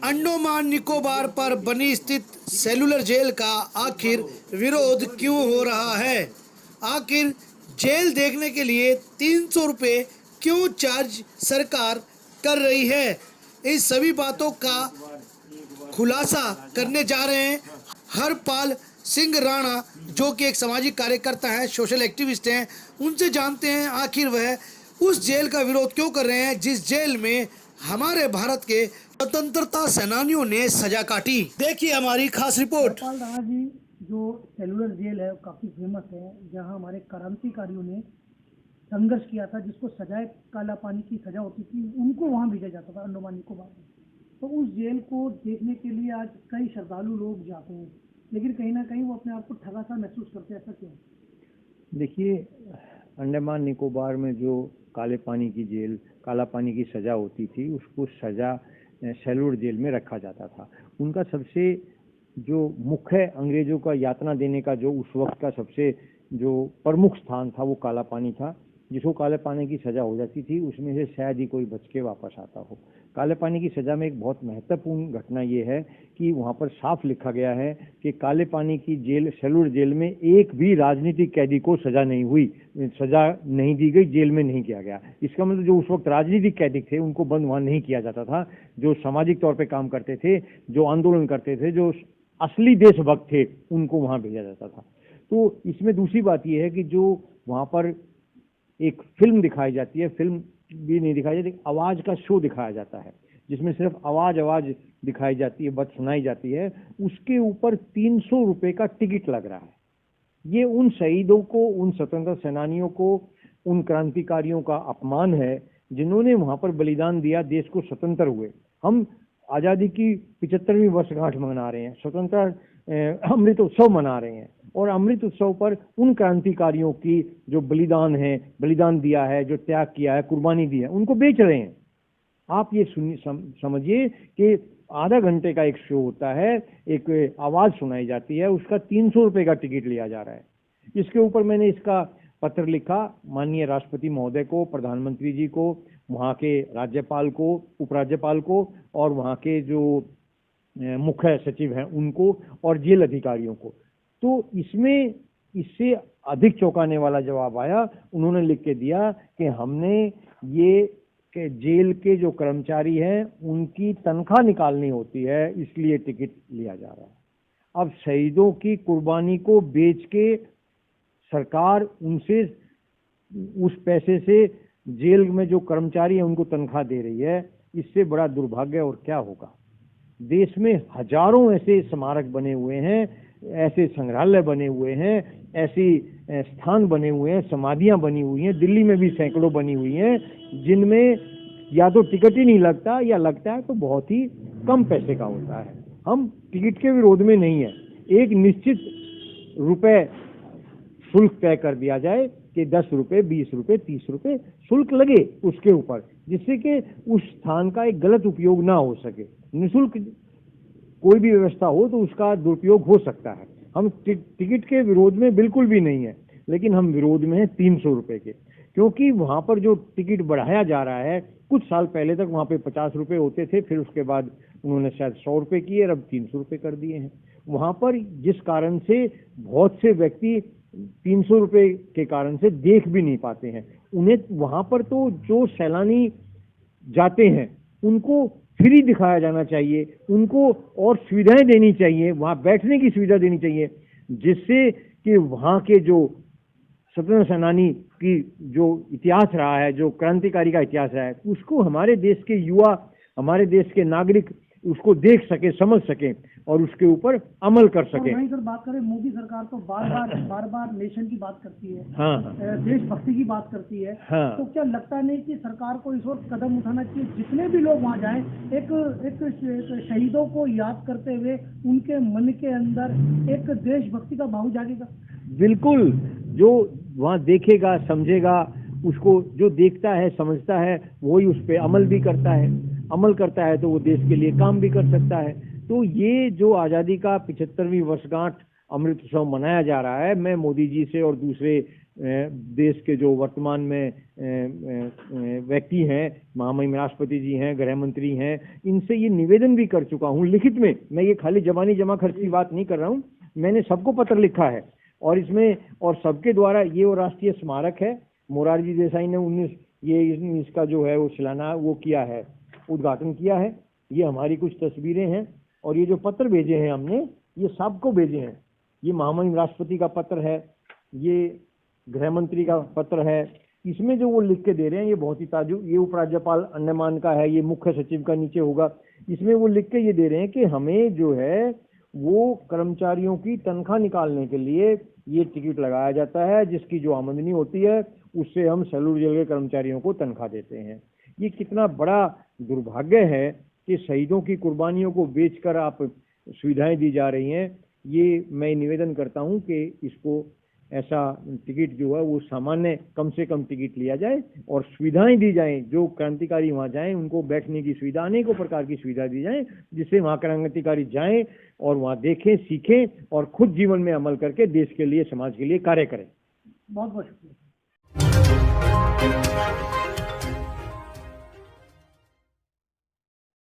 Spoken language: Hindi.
अंडमान निकोबार पर बनी स्थित सेलुलर जेल का आखिर विरोध क्यों हो रहा है? आखिर जेल देखने के लिए 300 रुपये क्यों चार्ज सरकार कर रही है? इस सभी बातों का खुलासा करने जा रहे हैं हरपाल सिंह राणा, जो कि एक सामाजिक कार्यकर्ता हैं, सोशल एक्टिविस्ट हैं। उनसे जानते हैं आखिर वह उस जेल का विरोध क्यों कर रहे हैं जिस जेल में हमारे भारत के स्वतंत्रता सेनानियों ने सजा काटी। देखिए हमारी खास रिपोर्ट। हरपाल राणा जी, जो सेलुलर जेल है काफ़ी फेमस है, जहां हमारे क्रांतिकारियों ने संघर्ष किया था, जिसको सजाए काला पानी की सजा होती थी, उनको वहां भेजा जाता था अंडमान निकोबार में। तो उस जेल को देखने के लिए आज कई श्रद्धालु लोग जाते हैं, लेकिन कहीं ना कहीं वो अपने आप को ठगा सा महसूस करते हैं। ऐसा क्यों? देखिए, अंडमान निकोबार में जो काले पानी की जेल, काला पानी की सज़ा होती थी, उसको सज़ा सेलुलर जेल में रखा जाता था। उनका सबसे जो मुख्य अंग्रेज़ों का यातना देने का जो उस वक्त का सबसे जो प्रमुख स्थान था वो काला पानी था। जिसको काले पानी की सज़ा हो जाती थी उसमें से शायद ही कोई बच के वापस आता हो। काले पानी की सज़ा में एक बहुत महत्वपूर्ण घटना ये है कि वहाँ पर साफ लिखा गया है कि काले पानी की जेल, सेलुलर जेल में एक भी राजनीतिक कैदी को सज़ा नहीं हुई, सज़ा नहीं दी गई, जेल में नहीं किया गया। इसका मतलब जो उस वक्त राजनीतिक कैदी थे उनको बंद वहाँ नहीं किया जाता था। जो सामाजिक तौर पर काम करते थे, जो आंदोलन करते थे, जो असली देशभक्त थे, उनको वहाँ भेजा जाता था। तो इसमें दूसरी बात यह है कि जो वहाँ पर एक फिल्म दिखाई जाती है, फिल्म भी नहीं दिखाई जाती, आवाज़ का शो दिखाया जाता है, जिसमें सिर्फ आवाज़ दिखाई जाती है, बात सुनाई जाती है। उसके ऊपर 300 रुपये का टिकट लग रहा है। ये उन शहीदों को, उन स्वतंत्रता सेनानियों को, उन क्रांतिकारियों का अपमान है जिन्होंने वहाँ पर बलिदान दिया, देश को स्वतंत्र हुए। हम आज़ादी की 75वीं वर्षगांठ मना रहे हैं, स्वतंत्रता अमृत उत्सव मना रहे हैं, और अमृत उत्सव पर उन क्रांतिकारियों की जो बलिदान है, बलिदान दिया है, जो त्याग किया है, कुर्बानी दी है, उनको बेच रहे हैं। आप ये समझिए कि आधा घंटे का एक शो होता है, एक आवाज़ सुनाई जाती है, उसका 300 रुपये का टिकट लिया जा रहा है। इसके ऊपर मैंने इसका पत्र लिखा माननीय राष्ट्रपति महोदय को, प्रधानमंत्री जी को, वहाँ के राज्यपाल को, उपराज्यपाल को, और वहाँ के जो मुख्य सचिव हैं उनको, और जेल अधिकारियों को। तो इसमें इससे अधिक चौंकाने वाला जवाब आया। उन्होंने लिख के दिया कि हमने ये कि जेल के जो कर्मचारी हैं उनकी तनख्वाह निकालनी होती है, इसलिए टिकट लिया जा रहा है। अब शहीदों की कुर्बानी को बेच के सरकार उनसे उस पैसे से जेल में जो कर्मचारी हैं उनको तनख्वाह दे रही है। इससे बड़ा दुर्भाग्य और क्या होगा। देश में हजारों ऐसे स्मारक बने हुए हैं, ऐसे संग्रहालय बने हुए हैं, ऐसी स्थान बने हुए हैं, समाधियां बनी हुई हैं, दिल्ली में भी सैकड़ों बनी हुई हैं, जिनमें या तो टिकट ही नहीं लगता, या लगता है तो बहुत ही कम पैसे का होता है। हम टिकट के विरोध में नहीं है। एक निश्चित रुपए शुल्क तय कर दिया जाए कि 10 रुपये, 20 रुपये, 30 रुपये शुल्क लगे उसके ऊपर, जिससे कि उस स्थान का एक गलत उपयोग ना हो सके। निःशुल्क कोई भी व्यवस्था हो तो उसका दुरुपयोग हो सकता है। हम टिकट के विरोध में बिल्कुल भी नहीं है, लेकिन हम विरोध में हैं 300 रुपये के, क्योंकि वहाँ पर जो टिकट बढ़ाया जा रहा है, कुछ साल पहले तक वहाँ पे 50 रुपये होते थे, फिर उसके बाद उन्होंने शायद 100 रुपये किए, अब 300 रुपये कर दिए हैं। वहाँ पर जिस कारण से बहुत से व्यक्ति 300 रुपये के कारण से देख भी नहीं पाते हैं। उन्हें वहाँ पर तो जो सैलानी जाते हैं उनको फ्री दिखाया जाना चाहिए, उनको और सुविधाएं देनी चाहिए, वहाँ बैठने की सुविधा देनी चाहिए, जिससे कि वहाँ के जो स्वतंत्रता सेनानी की जो इतिहास रहा है, जो क्रांतिकारी का इतिहास रहा है, उसको हमारे देश के युवा, हमारे देश के नागरिक उसको देख सके, समझ सके और उसके ऊपर अमल कर सके। वहीं सर बात करें, मोदी सरकार तो बार बार नेशन की बात करती है, हाँ, देशभक्ति की बात करती है। हाँ। तो क्या लगता नहीं कि सरकार को इस वक्त कदम उठाना चाहिए, जितने भी लोग वहाँ जाएं, एक शहीदों को याद करते हुए उनके मन के अंदर एक देशभक्ति का भाव जागेगा? बिल्कुल। जो वहाँ देखेगा, समझेगा, उसको जो देखता है, समझता है, वही उस पर अमल भी करता है। अमल करता है तो वो देश के लिए काम भी कर सकता है। तो ये जो आज़ादी का 75वीं वर्षगांठ अमृत उत्सव मनाया जा रहा है, मैं मोदी जी से और दूसरे देश के जो वर्तमान में व्यक्ति हैं, महामहिम राष्ट्रपति जी हैं, गृह मंत्री हैं, इनसे ये निवेदन भी कर चुका हूँ लिखित में। मैं ये खाली जबानी जमा खर्च की बात नहीं कर रहा हूँ, मैंने सबको पत्र लिखा है और इसमें और सबके द्वारा ये वो राष्ट्रीय स्मारक है, मोरारजी देसाई ने इसका जो है वो शिलान्यास वो किया है, उद्घाटन किया है। ये हमारी कुछ तस्वीरें हैं और ये जो पत्र भेजे हैं हमने, ये सबको भेजे हैं। ये महामहिम राष्ट्रपति का पत्र है, ये गृह मंत्री का पत्र है। इसमें जो वो लिख के दे रहे हैं ये बहुत ही ताजुब, ये उपराज्यपाल अंडमान का है, ये मुख्य सचिव का नीचे होगा। इसमें वो लिख के ये दे रहे हैं कि हमें जो है वो कर्मचारियों की तनख्वाह निकालने के लिए ये टिकट लगाया जाता है, जिसकी जो आमदनी होती है उससे हम सेलूलर जेल के कर्मचारियों को तनख्वाह देते हैं। ये कितना बड़ा दुर्भाग्य है कि शहीदों की कुर्बानियों को बेचकर आप सुविधाएं दी जा रही हैं। ये मैं निवेदन करता हूं कि इसको ऐसा टिकट जो है वो सामान्य कम से कम टिकट लिया जाए और सुविधाएं दी जाएं। जो क्रांतिकारी वहां जाएं उनको बैठने की सुविधा, अनेकों प्रकार की सुविधा दी जाए, जिससे वहां क्रांतिकारी जाएं और वहां देखें, सीखें और खुद जीवन में अमल करके देश के लिए, समाज के लिए कार्य करें। बहुत बहुत शुक्रिया।